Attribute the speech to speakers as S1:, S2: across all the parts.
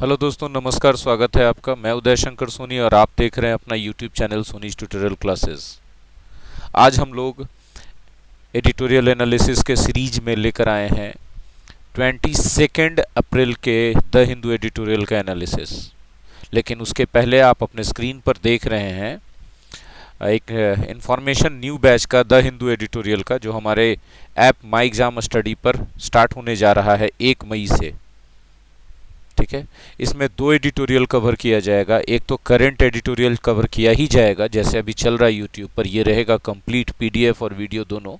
S1: Hello दोस्तों, नमस्कार। स्वागत है आपका। मैं उदय शंकर सोनी और आप देख रहे हैं अपना यूट्यूब चैनल सोनीज ट्यूटोरियल क्लासेस। आज हम लोग एडिटोरियल एनालिसिस के सीरीज में लेकर आए हैं 22 अप्रैल के द हिंदू एडिटोरियल का एनालिसिस। लेकिन उसके पहले आप अपने स्क्रीन पर देख रहे हैं एक इंफॉर्मेशन न्यू बैच का द हिंदू एडिटोरियल का, जो हमारे ऐप माई एग्जाम स्टडी पर स्टार्ट होने जा रहा है 1 मई से। ठीक है, इसमें 2 एडिटोरियल कवर किया जाएगा। एक तो करंट एडिटोरियल कवर किया ही जाएगा, जैसे अभी चल रहा है यूट्यूब पर, ये रहेगा कंप्लीट पीडीएफ और वीडियो दोनों।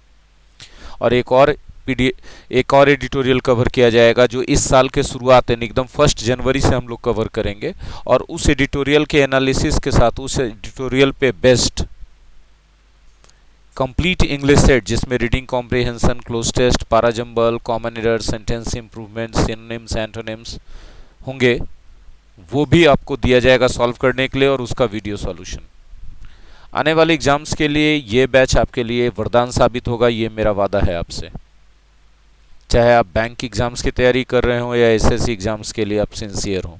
S1: और एक और एडिटोरियल कवर किया जाएगा जो इस साल के शुरुआत है, एकदम 1 जनवरी से हम लोग कवर करेंगे। और उस एडिटोरियल के एनालिसिस के साथ उस एडिटोरियल पे बेस्ट कंप्लीट इंग्लिश सेट, जिसमें reading comprehension, cloze test, parajumble, common error, sentence improvement, synonyms, antonyms होंगे, वो भी आपको दिया जाएगा सॉल्व करने के लिए, और उसका वीडियो सॉल्यूशन। आने वाले एग्जाम्स के लिए ये बैच आपके लिए वरदान साबित होगा, ये मेरा वादा है आपसे। चाहे आप बैंक एग्जाम्स की तैयारी कर रहे हो या एसएससी एग्जाम्स के लिए आप सिंसियर हो,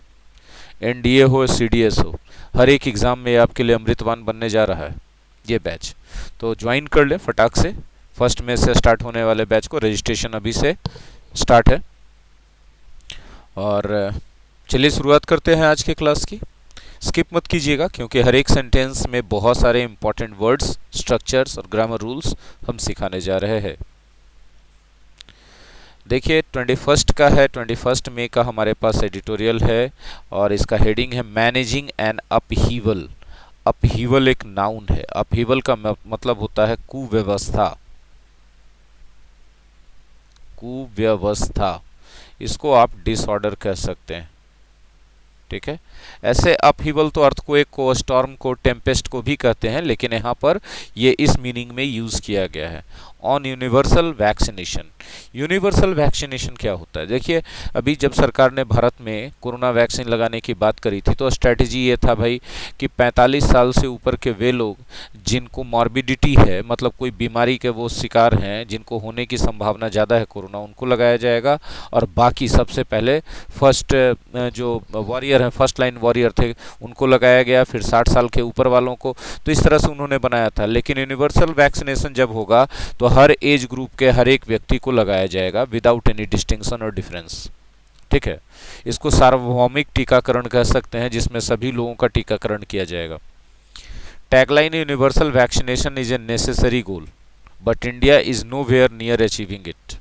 S1: एनडीए हो, सीडीएस हो, हर एक एग्जाम में आपके लिए अमृतवान बनने जा रहा है ये बैच। तो ज्वाइन कर ले फटाक से। 1 मई से स्टार्ट होने वाले बैच को रजिस्ट्रेशन अभी से स्टार्ट है। और चलिए शुरुआत करते हैं आज के क्लास की। स्किप मत कीजिएगा, क्योंकि हर एक सेंटेंस में बहुत सारे इंपॉर्टेंट वर्ड्स, स्ट्रक्चर्स और ग्रामर रूल्स हम सिखाने जा रहे हैं। देखिए 21 का है, 21 मई का हमारे पास एडिटोरियल है और इसका हेडिंग है मैनेजिंग एन अपहीवल। अपहीवल एक नाउन है। अपहीवल का मतलब होता है कुव्यवस्था। कुव्यवस्था, इसको आप डिसऑर्डर कह सकते हैं। ठीक है, ऐसे अपहीवल तो अर्थक्वेक को, स्टॉर्म को, टेम्पेस्ट को भी कहते हैं, लेकिन यहाँ पर ये इस मीनिंग में यूज किया गया है। On universal vaccination. Universal vaccination क्या होता है? देखिए, अभी जब सरकार ने भारत में कोरोना वैक्सीन लगाने की बात करी थी, तो स्ट्रेटजी ये था भाई कि 45 साल से ऊपर के वे लोग जिनको मॉर्बिडिटी है, मतलब कोई बीमारी के वो शिकार हैं, जिनको होने की संभावना ज़्यादा है कोरोना, उनको लगाया जाएगा। और बाकी सबसे पहले फर्स्ट जो वॉरियर हैं, फर्स्ट लाइन वॉरियर थे, उनको लगाया गया, फिर 60 साल के ऊपर वालों को। तो इस तरह से उन्होंने बनाया था। लेकिन यूनिवर्सल वैक्सीनेशन जब होगा तो हर एज ग्रुप के हर एक व्यक्ति को लगाया जाएगा विदाउट एनी डिस्टिंक्शन और डिफरेंस। ठीक है, इसको सार्वभौमिक टीकाकरण कह सकते हैं, जिसमें सभी लोगों का टीकाकरण किया जाएगा। Tagline: universal vaccination is a necessary goal but India is nowhere near achieving it.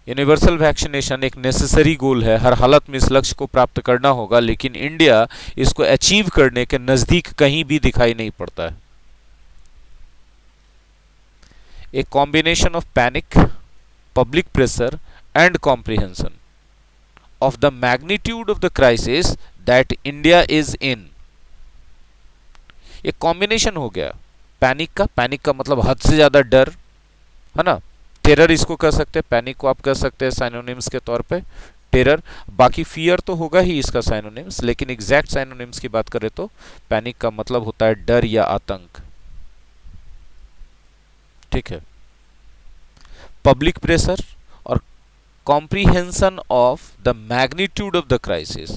S1: Universal vaccination एक नेसेसरी गोल है, हर हालत में इस लक्ष्य को प्राप्त करना होगा, लेकिन इंडिया इसको अचीव करने के नजदीक कहीं भी दिखाई नहीं पड़ता है। A combination of panic, public pressure and comprehension of the magnitude of the crisis that India is in। एक कॉम्बिनेशन हो गया पैनिक का मतलब हद से ज्यादा डर, है ना। टेरर इसको कह सकते हैं, पैनिक को आप कह सकते हैं साइनोनिम्स के तौर पे टेरर। बाकी फियर तो होगा ही इसका साइनोनिम्स, लेकिन एग्जैक्ट साइनोनिम्स की बात करें तो पैनिक का मतलब होता है डर या आतंक। ठीक है, पब्लिक प्रेशर और comprehension of the magnitude of the crisis,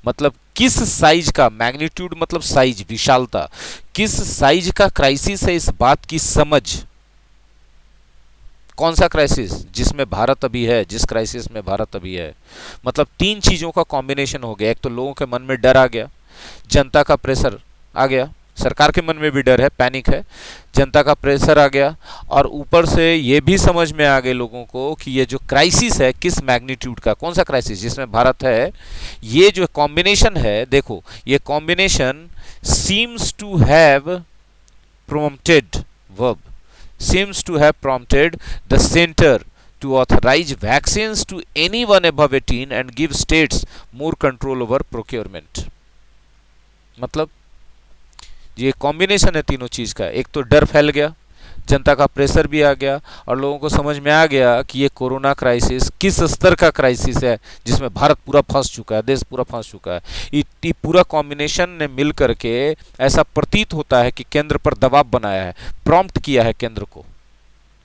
S1: मतलब किस साइज का, मैग्नीट्यूड मतलब साइज, विशालता, किस साइज का क्राइसिस है, इस बात की समझ। कौन सा क्राइसिस? जिसमें भारत अभी है, जिस क्राइसिस में भारत अभी है। मतलब 3 चीजों का कॉम्बिनेशन हो गया। एक तो लोगों के मन में डर आ गया, जनता का प्रेशर आ गया, सरकार के मन में भी डर है, पैनिक है, जनता का प्रेशर आ गया, और ऊपर से ये भी समझ में आ गए लोगों को कि ये जो क्राइसिस है किस मैग्नीट्यूड का, कौन सा क्राइसिस जिसमें भारत है। ये जो कॉम्बिनेशन है, देखो ये combination seems to have prompted verb seems to have prompted the center to authorize vaccines to anyone above 18 and give states more control over procurement। मतलब ये कॉम्बिनेशन है तीनों चीज का। एक तो डर फैल गया, जनता का प्रेशर भी आ गया, और लोगों को समझ में आ गया कि ये कोरोना क्राइसिस किस स्तर का क्राइसिस है, जिसमें भारत पूरा फंस चुका है, देश पूरा फंस चुका है। ये पूरा कॉम्बिनेशन ने मिल करके ऐसा प्रतीत होता है कि केंद्र पर दबाव बनाया है, प्रॉम्प्ट किया है केंद्र को,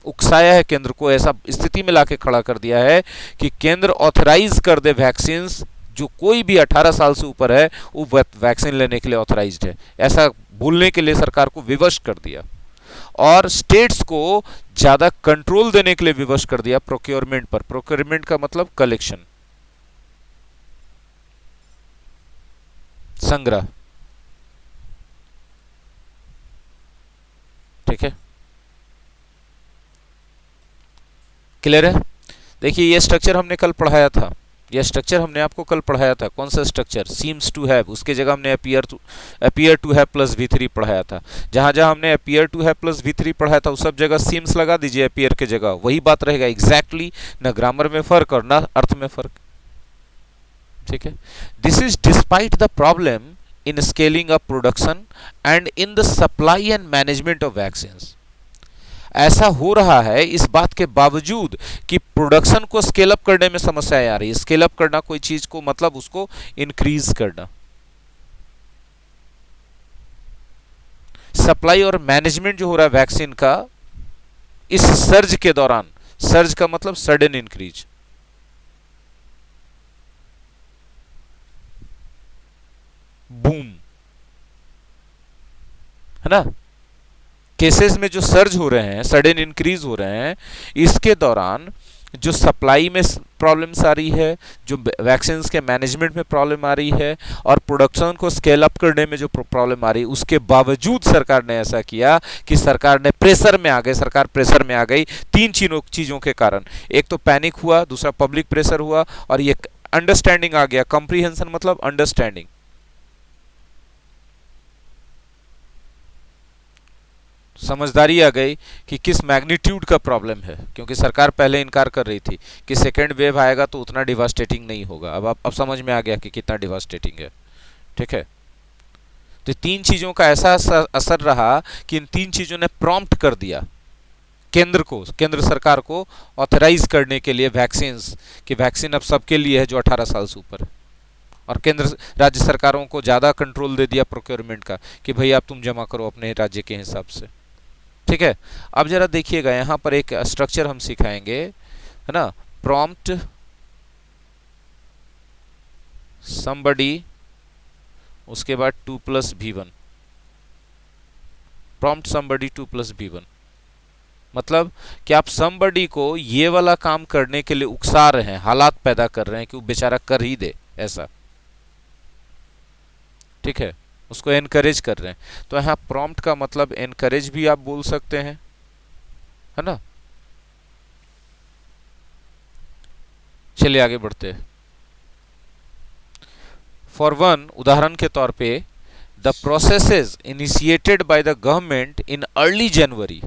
S1: उकसाया है केंद्र को, ऐसा स्थिति में लाके खड़ा कर दिया है कि केंद्र ऑथराइज कर दे वैक्सीन्स जो कोई भी 18 साल से ऊपर है वो वैक्सीन लेने के लिए ऑथराइज्ड है, ऐसा बोलने के लिए सरकार को विवश कर दिया। और स्टेट्स को ज्यादा कंट्रोल देने के लिए विवश कर दिया प्रोक्योरमेंट पर। प्रोक्योरमेंट का मतलब कलेक्शन, संग्रह, ठीक है, क्लियर है। देखिए ये स्ट्रक्चर हमने कल पढ़ाया था, ये स्ट्रक्चर हमने आपको कल पढ़ाया था। कौन सा स्ट्रक्चर? सीम्स टू हैव, उसके जगह हमने appear to have plus V3 पढ़ाया था। जहां जहां हमने appear to have plus V3 पढ़ाया था उस सब जगह सीम्स लगा दीजिए अपीयर के जगह, वही बात रहेगा एग्जैक्टली, ना ग्रामर में फर्क और ना अर्थ में फर्क, ठीक है। This is despite the problem in scaling up production and in the supply and management of vaccines. ऐसा हो रहा है इस बात के बावजूद कि प्रोडक्शन को स्केल अप करने में समस्याएं आ रही है। स्केल अप करना कोई चीज को मतलब उसको इंक्रीज करना। सप्लाई और मैनेजमेंट जो हो रहा है वैक्सीन का इस सर्ज के दौरान, सर्ज का मतलब सडन इंक्रीज, बूम, है ना, केसेस में जो सर्ज हो रहे हैं, सडन इंक्रीज हो रहे हैं, इसके दौरान जो सप्लाई में प्रॉब्लम्स आ रही है, जो वैक्सीन्स के मैनेजमेंट में प्रॉब्लम आ रही है और प्रोडक्शन को स्केल अप करने में जो प्रॉब्लम आ रही है, उसके बावजूद सरकार ने ऐसा किया कि सरकार ने प्रेशर में आ गई, सरकार प्रेशर में आ गई तीन चीजों के कारण। एक तो पैनिक हुआ, दूसरा पब्लिक प्रेशर हुआ और ये अंडरस्टैंडिंग आ गया। कंप्रीहेंशन मतलब अंडरस्टैंडिंग, समझदारी आ गई कि किस मैग्नीट्यूड का प्रॉब्लम है, क्योंकि सरकार पहले इनकार कर रही थी कि सेकेंड वेव आएगा तो उतना डिवास्टेटिंग नहीं होगा। अब समझ में आ गया कि कितना डिवास्टेटिंग है, ठीक है। तो तीन चीजों का ऐसा असर रहा कि इन तीन चीजों ने प्रॉम्प्ट कर दिया केंद्र सरकार को ऑथराइज करने के लिए वैक्सीन्स, कि वैक्सीन अब सबके लिए है जो 18 साल से ऊपर है। और केंद्र राज्य सरकारों को ज्यादा कंट्रोल दे दिया प्रोक्योरमेंट का कि भाई आप तुम जमा करो अपने राज्य के हिसाब से, ठीक है। अब जरा देखिएगा यहां पर एक स्ट्रक्चर हम सिखाएंगे, है ना, प्रॉम्प्ट समबडी, उसके बाद 2+V1, प्रॉम्प्ट समबडी 2+V1 मतलब कि आप समबडी को ये वाला काम करने के लिए उकसा रहे हैं, हालात पैदा कर रहे हैं कि वो बेचारा कर ही दे ऐसा, ठीक है, उसको एनकरेज कर रहे हैं। तो यहां प्रॉम्प्ट का मतलब एनकरेज भी आप बोल सकते हैं, है ना। चलिए आगे बढ़ते हैं। फॉर वन, उदाहरण के तौर पे, the processes initiated by the government in early January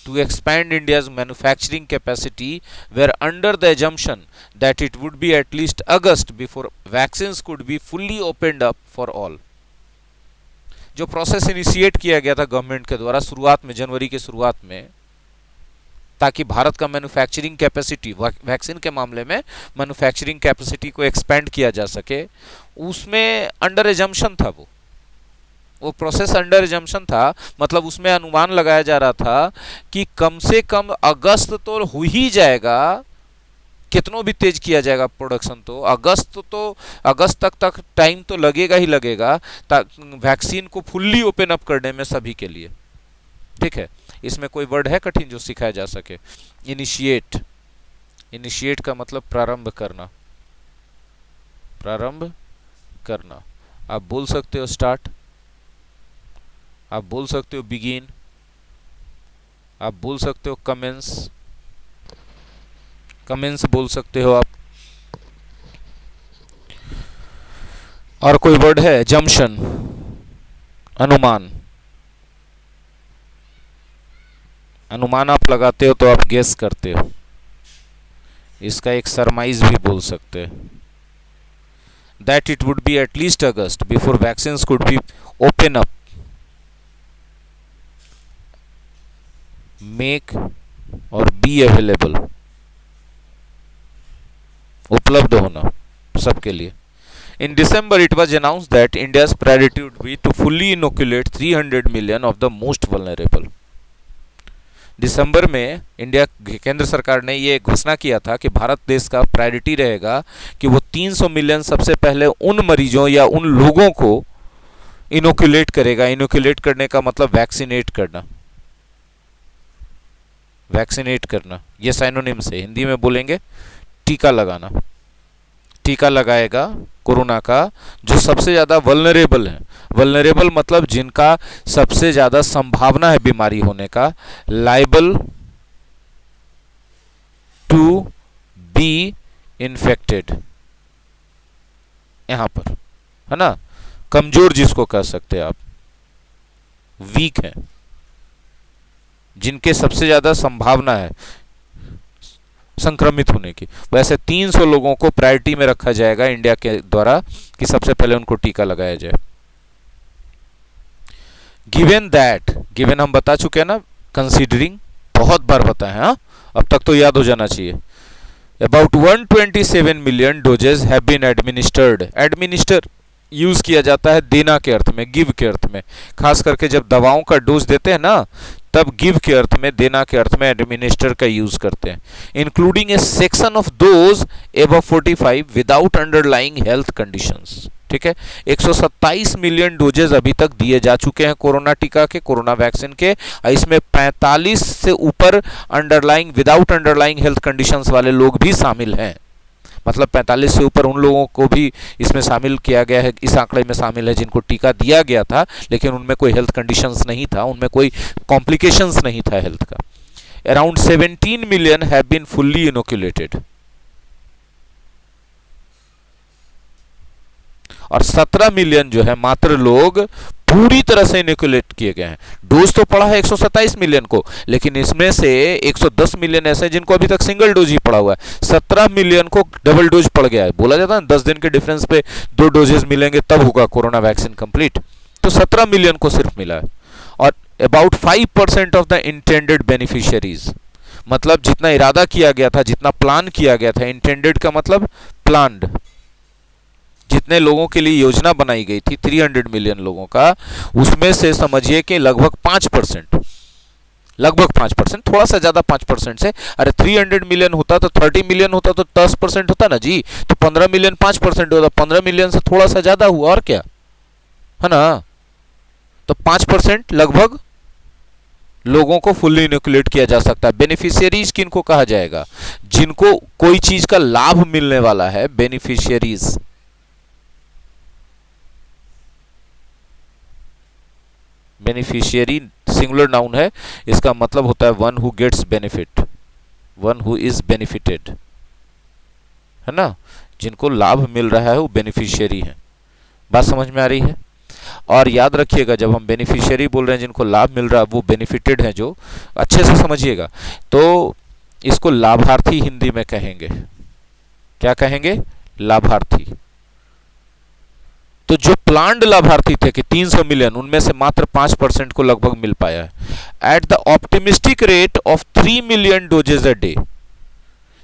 S1: to expand India's manufacturing capacity were under the assumption that it would be at least August before vaccines could be fully opened up for all। जो process initiate किया गया था government के द्वारा शुरुआत में, जनवरी के शुरुआत में, ताकि भारत का मैन्युफैक्चरिंग कैपेसिटी, वैक्सीन के मामले में मैन्युफैक्चरिंग कैपेसिटी को एक्सपेंड किया जा सके, उसमें अंडर एजम्पशन था वो प्रोसेस अंडर एजम्पशन था। मतलब उसमें अनुमान लगाया जा रहा था कि कम से कम अगस्त तो हो ही जाएगा, कितनों भी तेज किया जाएगा प्रोडक्शन, तो अगस्त तक टाइम तो लगेगा ही लगेगा वैक्सीन को फुल्ली ओपन अप करने में सभी के लिए, ठीक है। इसमें कोई वर्ड है कठिन जो सिखाया जा सके? इनिशिएट का मतलब प्रारंभ करना। आप बोल सकते हो स्टार्ट, आप बोल सकते हो बिगिन, आप बोल सकते हो कमेंस बोल सकते हो आप। और कोई वर्ड है? जम्पशन, अनुमान आप लगाते हो तो आप गेस करते हो, इसका एक सरमाइज भी बोल सकते हैं। That it would be at least August before vaccines could be open up, make और बी अवेलेबल, उपलब्ध होना सबके लिए। In December, it was announced that India's priority would be to fully inoculate 300 million of the most vulnerable. दिसंबर में India केंद्र सरकार ने ये घोषणा किया था कि भारत देश का प्रायोरिटी रहेगा कि वो 300 मिलियन सबसे पहले उन मरीजों या उन लोगों को इनोकुलेट करेगा। इनोकुलेट करने का मतलब वैक्सीनेट करना, वैक्सीनेट करना, ये साइनोनिम्स है, हिंदी में बोलेंगे टीका लगाना। टीका लगाएगा कोरोना का जो सबसे ज़्यादा वल्नरेबल है। वल्नरेबल मतलब जिनका सबसे ज़्यादा संभावना है बीमारी होने का, लाइबल टू बी इन्फेक्टेड, यहां पर है ना, कमजोर जिसको कह सकते हैं आप, वीक है, जिनके सबसे ज्यादा संभावना है संक्रमित होने की, वैसे 300 लोगों को प्रायोरिटी में रखा जाएगा इंडिया के द्वारा कि सबसे पहले उनको टीका लगाया जाए। गिवन दैट, गिवन हम बता चुके हैं ना, कंसीडरिंग बहुत बार बताए हैं, अब तक तो याद हो जाना चाहिए। About 127 million doses have been administered. Administer use किया जाता है देना के अर्थ में, गिव के अर्थ में, खास करके जब दवाओं का डोज देते हैं ना, तब गिव के अर्थ में, देना के अर्थ में एडमिनिस्टर का यूज करते हैं। Including A section of those above 45 without underlying health conditions. ठीक है, 127 मिलियन डोजेज अभी तक दिए जा चुके हैं कोरोना टीका के, कोरोना वैक्सीन के। इसमें 45 से ऊपर underlying, without underlying health conditions वाले लोग भी शामिल हैं। मतलब 45 से ऊपर उन लोगों को भी इसमें शामिल किया गया है, इस आंकड़े में शामिल है जिनको टीका दिया गया था लेकिन उनमें कोई हेल्थ कंडीशंस नहीं था, उनमें कोई कॉम्प्लिकेशंस नहीं था हेल्थ का। Around 17 million have been fully inoculated और 17 मिलियन जो है मात्र लोग पूरी तरह से इनोक्यूलेट किए गए हैं। डोज तो पड़ा है 127 मिलियन को, लेकिन इसमें से 110 मिलियन ऐसे हैं जिनको अभी तक सिंगल डोज ही पड़ा हुआ है। 17 मिलियन को डबल डोज पड़ गया है। बोला जाता है 10 दिन के डिफरेंस पे 2 डोजेस मिलेंगे तब होगा कोरोना वैक्सीन कंप्लीट, तो 17 मिलियन को सिर्फ मिला है। और about 5% of the intended beneficiaries, मतलब जितना इरादा किया गया था, जितना प्लान किया गया था, इंटेंडेड का मतलब प्लान्ड, जितने लोगों के लिए योजना बनाई गई थी 300 मिलियन लोगों का, उसमें से समझिए कि लगभग 5%, लगभग 5%, थोड़ा सा ज्यादा 5% से, अरे 300 मिलियन होता तो 30 मिलियन होता तो 10% होता ना जी, तो 15 मिलियन 5% होता, 15 मिलियन से थोड़ा सा ज्यादा हुआ और क्या है ना। तो 5% लगभग लोगों को फुल्ली इनोकुलेट किया जा सकता है। बेनिफिशियरीज किनको कहा जाएगा? जिनको कोई चीज का लाभ मिलने वाला है, बेनिफिशियरीज। बेनिफिशियरी सिंगुलर नाउन है, इसका मतलब होता है one who gets benefit, one who is benefited, है ना, जिनको लाभ मिल रहा है वो बेनिफिशियरी है। बात समझ में आ रही है? और याद रखिएगा जब हम बेनिफिशियरी बोल रहे हैं जिनको लाभ मिल रहा है, वो बेनिफिटेड है, जो अच्छे से समझिएगा। तो इसको लाभार्थी हिंदी में कहेंगे, क्या कहेंगे? लाभार्थी। तो जो प्लान्ड लाभार्थी थे कि 300 मिलियन, उनमें से मात्र 5% को लगभग मिल पाया है। At the optimistic rate of 3 million doses a day.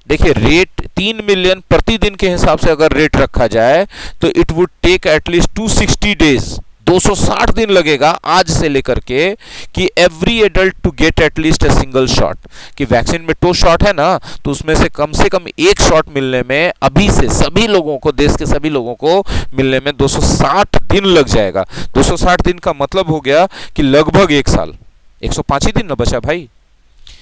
S1: देखिए रेट 3 मिलियन प्रतिदिन के हिसाब से अगर रेट रखा जाए तो it would take at least 260 days, 260 दिन लगेगा आज से लेकर के, कि every adult to get at least a single shot. कि वैक्सीन में 2 शॉट है ना, तो उसमें से कम 1 शॉट मिलने में अभी से सभी लोगों को, देश के सभी लोगों को मिलने में 260 दिन लग जाएगा। 260 दिन का मतलब हो गया कि लगभग 1 साल, 105 ही दिन ना बचा भाई।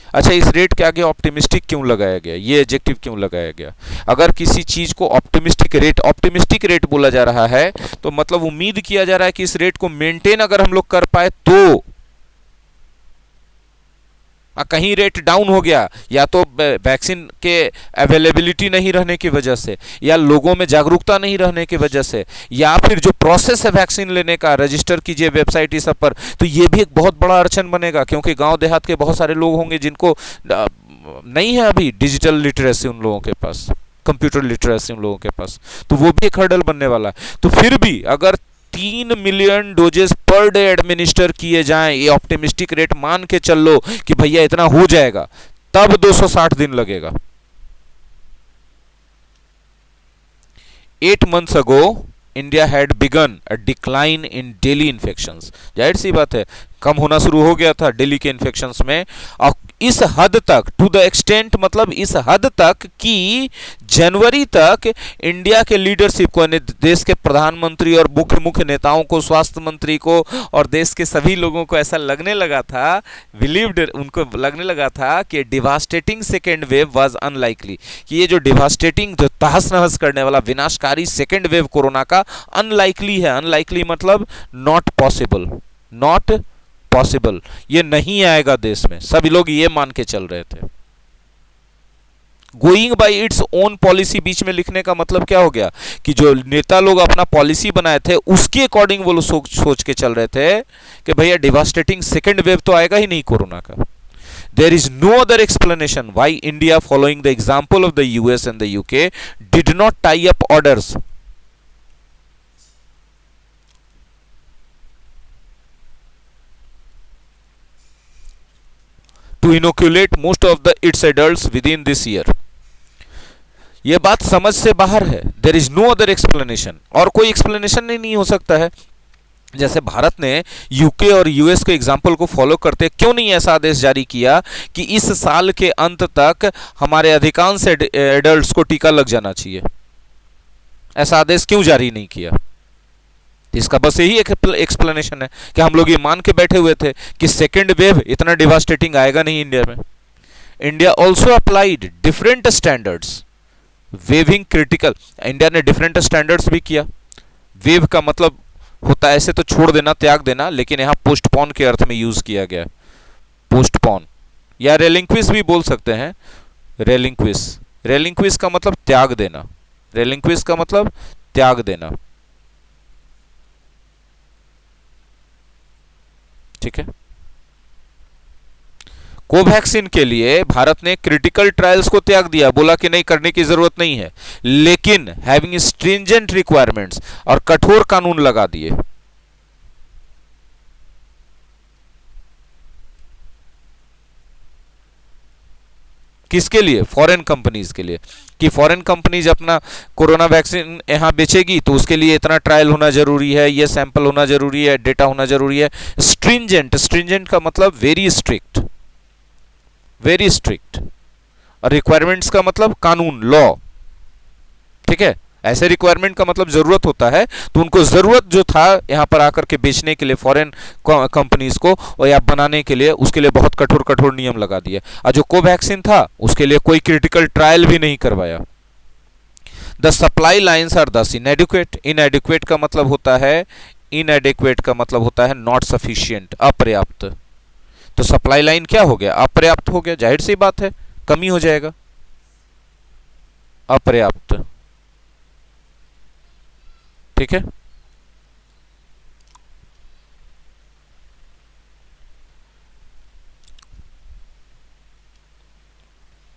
S1: अच्छा, इस रेट के आगे ऑप्टिमिस्टिक क्यों लगाया गया, ये एडजेक्टिव क्यों लगाया गया? अगर किसी चीज को ऑप्टिमिस्टिक रेट बोला जा रहा है तो मतलब उम्मीद किया जा रहा है कि इस रेट को मेंटेन अगर हम लोग कर पाए तो। कहीं रेट डाउन हो गया, या तो वैक्सीन के अवेलेबिलिटी नहीं रहने की वजह से, या लोगों में जागरूकता नहीं रहने की वजह से, या फिर जो प्रोसेस है वैक्सीन लेने का, रजिस्टर कीजिए वेबसाइट इस सब पर, तो ये भी एक बहुत बड़ा अड़चन बनेगा। क्योंकि गांव देहात के बहुत सारे लोग होंगे जिनको नहीं है अभी डिजिटल लिटरेसी, उन लोगों के पास कंप्यूटर लिटरेसी, उन लोगों के पास, तो वो भी एक हर्डल बनने वाला है। तो फिर भी अगर 3 million doses per day administer किए जाएं, ये ऑप्टिमिस्टिक रेट मान के चल लो कि भैया इतना हो जाएगा, तब 260 दिन लगेगा। 8 months ago India had begun a decline in daily infections. जाहिर सी बात है कम होना शुरू हो गया था दिल्ली के इन्फेक्शंस में। और इस हद तक, टू द एक्सटेंट, मतलब इस हद तक कि जनवरी तक इंडिया के लीडरशिप को, देश के प्रधानमंत्री और मुख्य मुख्य नेताओं को, स्वास्थ्य मंत्री को और देश के सभी लोगों को ऐसा लगने लगा था, बिलीव्ड, उनको लगने लगा था कि devastating second wave was unlikely, कि ये जो डिवास्टेटिंग, जो तहस नहस करने वाला विनाशकारी सेकेंड वेव कोरोना का अनलाइकली है। अनलाइकली मतलब नॉट पॉसिबल, नॉट पॉसिबल, ये नहीं आएगा देश में। सभी लोग ये मान के चल रहे थे। Going by its own policy बीच में लिखने का मतलब क्या हो गया कि जो नेता लोग अपना पॉलिसी बनाए थे उसके अकॉर्डिंग वो लोग सोच के चल रहे थे कि भैया डिवास्टेटिंग सेकेंड वेव तो आएगा ही नहीं कोरोना का। There is no other explanation why India, following the example of the US and the UK, did not tie up orders to inoculate most of its adults within this year. यह बात समझ से बाहर है। There is no other explanation, और कोई explanation नहीं हो सकता है। जैसे भारत ने यूके और यूएस के एग्जाम्पल को फॉलो करते क्यों नहीं ऐसा आदेश जारी किया कि इस साल के अंत तक हमारे अधिकांश एडल्ट्स को टीका लग जाना चाहिए? ऐसा आदेश क्यों जारी नहीं किया? इसका बस यही एक एक्सप्लेनेशन है कि हम लोग ये मान के बैठे हुए थे कि सेकेंड वेव इतना डिवास्टेटिंग आएगा नहीं इंडिया में। India also applied different standards waving critical. India ने डिफरेंट स्टैंडर्ड्स भी किया। वेव का मतलब होता है ऐसे तो छोड़ देना, त्याग देना, लेकिन यहां पोस्टपोन के अर्थ में यूज किया गया। पोस्टपोन या रेलिंक्विश भी बोल सकते हैं। रेलिंक्विश, रेलिंक्विश का मतलब त्याग देना, रेलिंक्विश का मतलब त्याग देना। ठीक है। कोवैक्सीन के लिए भारत ने क्रिटिकल ट्रायल्स को त्याग दिया, बोला कि नहीं करने की जरूरत नहीं है, लेकिन हैविंग स्ट्रिंजेंट रिक्वायरमेंट्स, और कठोर कानून लगा दिए। किसके लिए? फॉरेन कंपनीज के लिए, कि फॉरेन कंपनीज अपना कोरोना वैक्सीन यहां बेचेगी तो उसके लिए इतना ट्रायल होना जरूरी है, ये सैंपल होना जरूरी है, डेटा होना जरूरी है। स्ट्रिंजेंट, स्ट्रिंजेंट का मतलब वेरी स्ट्रिक्ट, वेरी स्ट्रिक्ट। और रिक्वायरमेंट्स का मतलब कानून, लॉ। ठीक है। ऐसे रिक्वायरमेंट का मतलब जरूरत होता है, तो उनको जरूरत जो था यहां पर आकर के बेचने के लिए फॉरेन कंपनीज को, और या बनाने के लिए, उसके लिए बहुत कठोर कठोर नियम लगा दिए। और जो कोवैक्सीन था उसके लिए कोई क्रिटिकल ट्रायल भी नहीं करवाया। द सप्लाई लाइन्स आर दस इनएडिक्वेट। इनएडिक्वेट का मतलब होता है, इनएडिक्वेट का मतलब होता है नॉट सफिशिएंट, अपर्याप्त। तो सप्लाई लाइन क्या हो गया? अपर्याप्त हो गया। जाहिर सी बात है, कमी हो जाएगा, अपर्याप्त। ठीक है।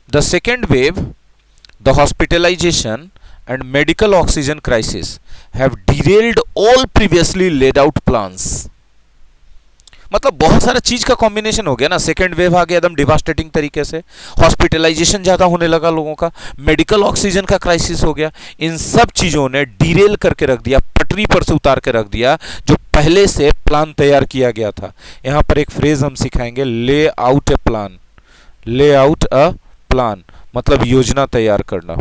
S1: The second wave, the hospitalization and medical oxygen crisis have derailed all previously laid out plans। मतलब बहुत सारा चीज का कॉम्बिनेशन हो गया ना। सेकेंड वेव आ गया एकदम डिवास्टेटिंग तरीके से, हॉस्पिटलाइजेशन ज्यादा होने लगा लोगों का, मेडिकल ऑक्सीजन का क्राइसिस हो गया। इन सब चीजों ने डिरेल करके रख दिया, पटरी पर से उतार के रख दिया जो पहले से प्लान तैयार किया गया था। यहां पर एक फ्रेज हम सिखाएंगे, ले आउट ए प्लान। ले आउट अ प्लान मतलब योजना तैयार करना।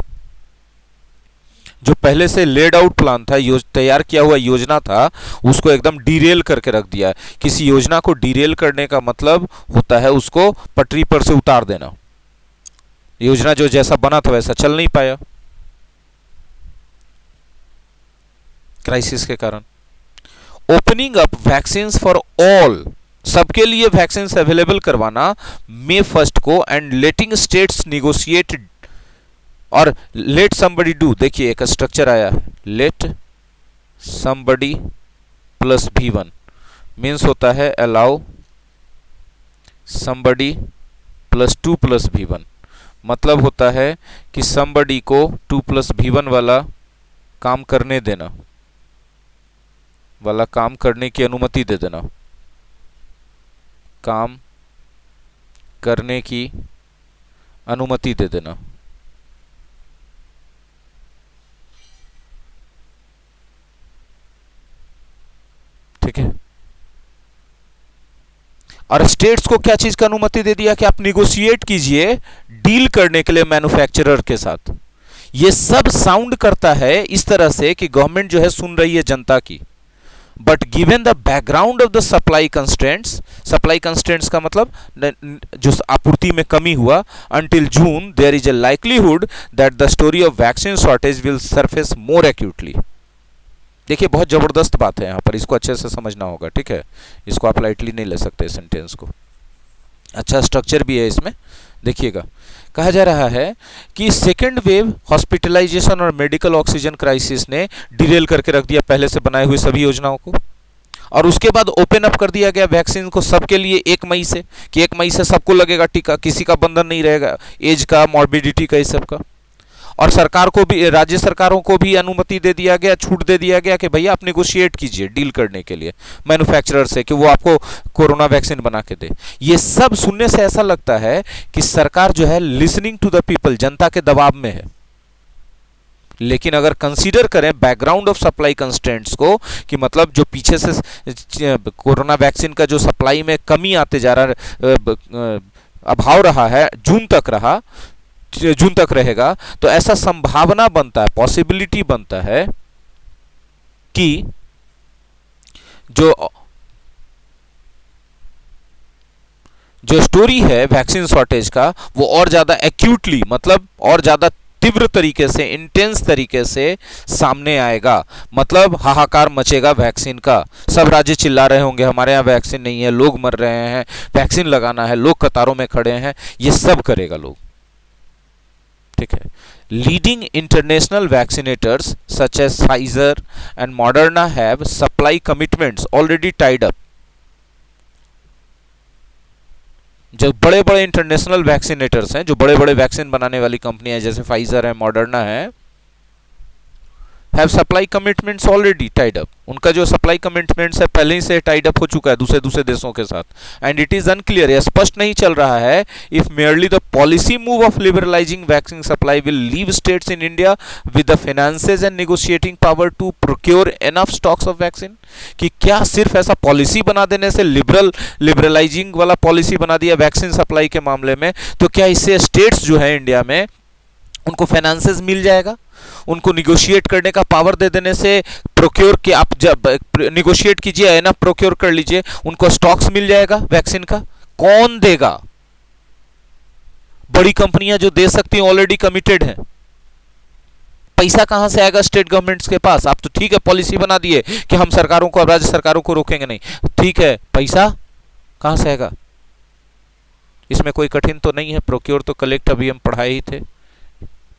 S1: जो पहले से लेड आउट प्लान था, तैयार किया हुआ योजना था, उसको एकदम डीरेल करके रख दिया है। किसी योजना को डीरेल करने का मतलब होता है उसको पटरी पर से उतार देना। योजना जो जैसा बना था वैसा चल नहीं पाया क्राइसिस के कारण। Opening up vaccine for all, सबके लिए वैक्सीन अवेलेबल करवाना May 1 को, एंड लेटिंग स्टेट्स निगोशिएट और लेट समबडी डू। देखिए एक स्ट्रक्चर आया है, late somebody plus V1 means होता है allow somebody plus 2 plus V1। मतलब होता है कि समबडी को 2 प्लस V1 वाला काम करने देना, वाला काम करने की अनुमति दे देना, काम करने की अनुमति दे देना। ठीक है। और स्टेट्स को क्या चीज का अनुमति दे दिया कि आप निगोशिएट कीजिए डील करने के लिए मैन्युफैक्चरर के साथ। ये सब साउंड करता है इस तरह से कि गवर्नमेंट जो है सुन रही है जनता की, but given the background of the supply constraints का मतलब जो आपूर्ति में कमी हुआ, until June there is a likelihood that the story of vaccine shortage will surface more acutely. देखिए बहुत जबरदस्त बात है यहाँ पर, इसको अच्छे से समझना होगा, ठीक है, इसको आप लाइटली नहीं ले सकते सेंटेंस को। अच्छा स्ट्रक्चर भी है इसमें, देखिएगा। कहा जा रहा है कि सेकेंड वेव हॉस्पिटलाइजेशन और मेडिकल ऑक्सीजन क्राइसिस ने डिरेल करके रख दिया पहले से बनाए हुए सभी योजनाओं को, और उसके बाद ओपन अप कर दिया गया वैक्सीन को सबके लिए 1 मई से, कि 1 मई से सबको लगेगा टीका, किसी का बंधन नहीं रहेगा एज का, मॉर्बिडिटी का, इस सब का। और सरकार को भी, राज्य सरकारों को भी अनुमति दे दिया गया, छूट दे दिया गया कि भैया आप नेगोशिएट कीजिए डील करने के लिए मैन्युफैक्चरर से कि वो आपको कोरोना वैक्सीन बना के दे। ये सब सुनने से ऐसा लगता है कि सरकार जो है लिसनिंग टू द पीपल, जनता के दबाव में है। लेकिन अगर कंसीडर करें बैकग्राउंड ऑफ सप्लाई कंस्ट्रेंट्स को, कि मतलब जो पीछे से कोरोना वैक्सीन का जो सप्लाई में कमी आते जा रहा, अभाव रहा है, जून तक रहेगा, तो ऐसा संभावना बनता है, पॉसिबिलिटी बनता है कि जो स्टोरी है वैक्सीन शॉर्टेज का वो और ज्यादा एक्यूटली, मतलब और ज्यादा तीव्र तरीके से, इंटेंस तरीके से सामने आएगा। मतलब हाहाकार मचेगा वैक्सीन का, सब राज्य चिल्ला रहे होंगे हमारे यहाँ वैक्सीन नहीं है, लोग मर रहे हैं, वैक्सीन लगाना है, लोग कतारों में खड़े हैं, ये सब करेगा लोग, ठीक है। Leading international vaccinators such as Pfizer and Moderna have supply commitments already tied up. जो बड़े बड़े इंटरनेशनल वैक्सीनेटर्स हैं, जो बड़े बड़े वैक्सीन बनाने वाली कंपनियां हैं, जैसे फाइजर है, मॉडर्ना है, have supply commitments already tied up. उनका जो सप्लाई कमिटमेंट्स है पहले ही से टाइड अप हो चुका है दूसरे देशों के साथ। एंड इट इज अनक्लियर, यह स्पष्ट नहीं चल रहा है, if merely the policy move of liberalising vaccine supply will leave states in India with the finances and negotiating power to procure enough stocks of vaccine. कि क्या सिर्फ ऐसा पॉलिसी बना देने से, लिबरलाइजिंग वाला पॉलिसी बना दिया वैक्सीन सप्लाई के मामले में, तो क्या इससे स्टेट्स जो है इंडिया में उनको फाइनेंसेस मिल जाएगा, उनको निगोशिएट करने का पावर दे देने से, प्रोक्योर के आप जब निगोशिएट कीजिए है ना, प्रोक्योर कर लीजिए, उनको स्टॉक्स मिल जाएगा वैक्सीन का? कौन देगा? बड़ी कंपनियां जो दे सकती हैं ऑलरेडी कमिटेड हैं। पैसा कहां से आएगा स्टेट गवर्नमेंट्स के पास? आप तो ठीक है पॉलिसी बना दिए कि हम सरकारों को, राज्य सरकारों को रोकेंगे नहीं, ठीक है, पैसा कहां से आएगा? इसमें कोई कठिन तो नहीं है। प्रोक्योर तो कलेक्ट अभी हम पढ़ाए ही थे,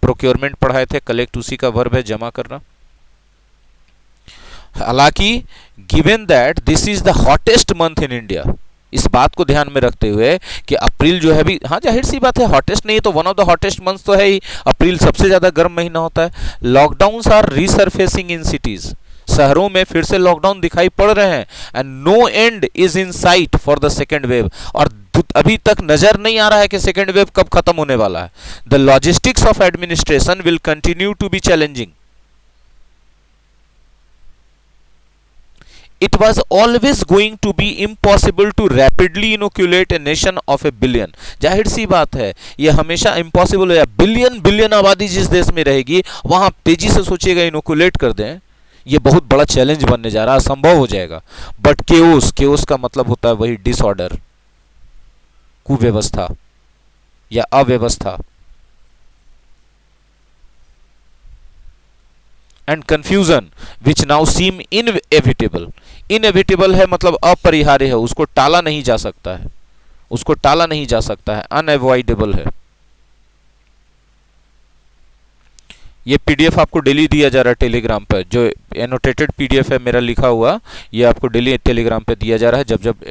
S1: प्रोक्योरमेंट पढ़ाए थे, कलेक्ट उसी का वर्ब है, जमा करना। हालांकि given that this is the hottest month in India, इस बात को ध्यान में रखते हुए कि अप्रैल जो है भी, हाँ जाहिर सी बात है हॉटेस्ट नहीं तो one of the hottest month तो है ही, अप्रैल सबसे ज्यादा गर्म महीना होता है। Lockdowns are resurfacing in cities, शहरों में फिर से लॉकडाउन दिखाई पड़ रहे हैं। And no end is in sight for the second wave, और अभी तक नजर नहीं आ रहा है कि सेकेंड वेव कब खत्म होने वाला है। The logistics of administration will continue to be challenging. It was always going to be impossible to rapidly inoculate a nation of a billion। जाहिर सी बात है यह हमेशा इम्पॉसिबल है, बिलियन आबादी जिस देश में रहेगी वहां तेजी से सोचिएगा इनोकुलेट कर दें, ये बहुत बड़ा चैलेंज बनने जा रहा है, असंभव हो जाएगा। बट केओस का मतलब होता है वही डिसऑर्डर, कुव्यवस्था या अव्यवस्था। And confusion which now seem inevitable. Inevitable है मतलब अपरिहार्य है, उसको टाला नहीं जा सकता है, उसको टाला नहीं जा सकता है, अनअवॉइडेबल है। ये पीडीएफ आपको डेली दिया जा रहा है टेलीग्राम पर, जो एनोटेटेड पीडीएफ है मेरा लिखा हुआ, ये आपको डेली टेलीग्राम पे दिया जा रहा है जब जब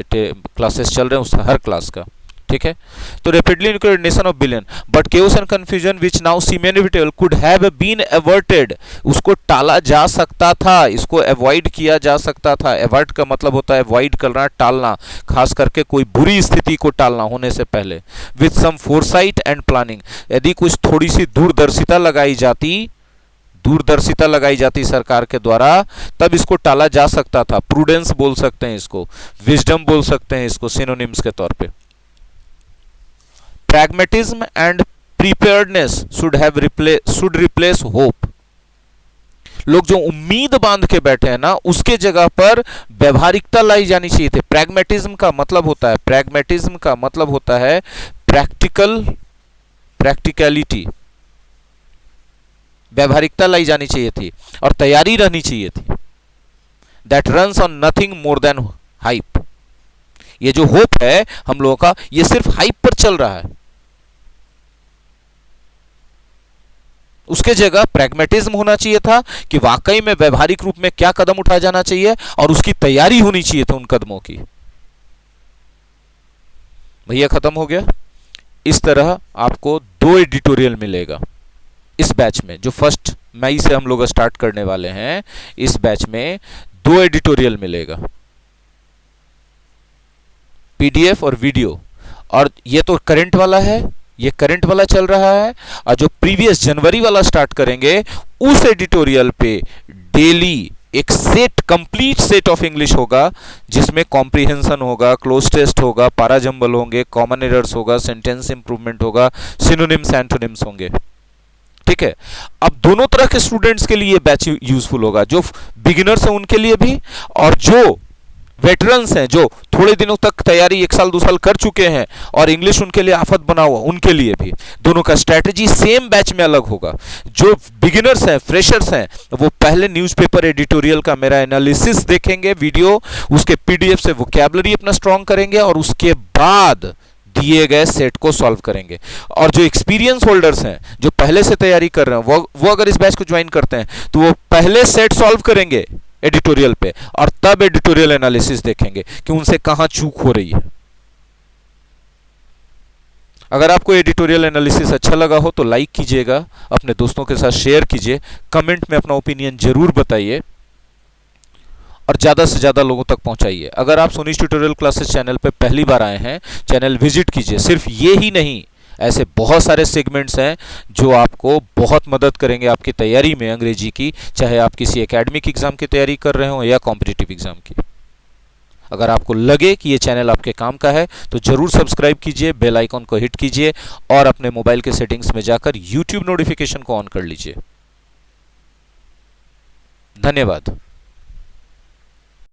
S1: क्लासेस चल रहे हैं, उस हर क्लास का, ठीक है। तो rapidly included nation of billion, but chaos and confusion which now seem inevitable could have been averted. उसको टाला जा सकता था, इसको अवॉइड किया जा सकता था। अवॉइड का मतलब होता है अवॉइड करना, टालना, खास करके कोई बुरी स्थिति को टालना होने से पहले। With some foresight and planning, यदि कुछ थोड़ी सी दूरदर्शिता लगाई जाती, दूरदर्शिता लगाई जाती सरकार के द्वारा, तब इसको टाला जा सकता था। प्रूडेंस बोल सकते हैं इसको, विजडम बोल सकते हैं इसको सिनोनिम्स के तौर पे। Pragmatism and preparedness should replace hope. लोग जो उम्मीद बांध के बैठे हैं ना, उसके जगह पर व्यवहारिकता लाई जानी चाहिए थी। प्रैग्मेटिज्म का मतलब होता है प्रैक्टिकलिटी, व्यवहारिकता लाई जानी चाहिए थी और तैयारी रहनी चाहिए थी। That runs on nothing more than hype. ये जो होप है हम लोगों का, ये सिर्फ हाइप पर चल रहा है। उसके जगह प्रैग्मेटिज्म होना चाहिए था कि वाकई में व्यवहारिक रूप में क्या कदम उठाया जाना चाहिए और उसकी तैयारी होनी चाहिए थी उन कदमों की। भैया खत्म हो गया। इस तरह आपको 2 एडिटोरियल मिलेगा इस बैच में, जो 1 मई से हम लोग स्टार्ट करने वाले हैं। इस बैच में 2 एडिटोरियल मिलेगा, पीडीएफ और वीडियो। और ये तो करंट वाला है, ये करंट वाला चल रहा है, और जो प्रीवियस जनवरी वाला स्टार्ट करेंगे उस एडिटोरियल पे डेली एक कंप्लीट सेट ऑफ इंग्लिश होगा, जिसमें कॉम्प्रिहेंशन होगा, क्लोज टेस्ट होगा, पाराजंबल होंगे, कॉमन एरर्स होगा, सेंटेंस इंप्रूवमेंट होगा, सिनोनिम्स एंटोनिम्स होंगे। ठीक है। अब दोनों तरह के स्टूडेंट्स के लिए बैच यूजफुल होगा, जो बिगिनर्स हैं उनके लिए भी, और जो वेटरन्स हैं, जो थोड़े दिनों तक तैयारी 1 साल 2 साल कर चुके हैं और इंग्लिश उनके लिए आफत बना हुआ, उनके लिए भी। दोनों का स्ट्रेटजी सेम बैच में अलग होगा। जो बिगिनर्स हैं, फ्रेशर्स हैं, वो पहले न्यूज़पेपर एडिटोरियल का मेरा एनालिसिस देखेंगे वीडियो, उसके पीडीएफ से वोकैबुलरी अपना स्ट्रांग करेंगे और उसके बाद दिए गए सेट को सॉल्व करेंगे। और जो एक्सपीरियंस होल्डर्स हैं, जो पहले से तैयारी कर रहे हैं, वो अगर इस बैच को ज्वाइन करते हैं तो वो पहले सेट सॉल्व करेंगे एडिटोरियल पे और तब एडिटोरियल एनालिसिस देखेंगे कि उनसे कहां चूक हो रही है। अगर आपको एडिटोरियल एनालिसिस अच्छा लगा हो तो लाइक कीजिएगा, अपने दोस्तों के साथ शेयर कीजिए, कमेंट में अपना ओपिनियन जरूर बताइए और ज़्यादा से ज़्यादा लोगों तक पहुंचाइए। अगर आप सोनीज ट्यूटोरियल क्लासेस चैनल पर पहली बार आए हैं, चैनल विजिट कीजिए। सिर्फ ये ही नहीं, ऐसे बहुत सारे सेगमेंट्स हैं जो आपको बहुत मदद करेंगे आपकी तैयारी में अंग्रेजी की, चाहे आप किसी एकेडमिक एग्जाम की तैयारी कर रहे हो या कॉम्पिटिटिव एग्जाम की। अगर आपको लगे कि ये चैनल आपके काम का है तो जरूर सब्सक्राइब कीजिए, बेल आइकॉन को हिट कीजिए और अपने मोबाइल के सेटिंग्स में जाकर यूट्यूब नोटिफिकेशन को ऑन कर लीजिए। धन्यवाद।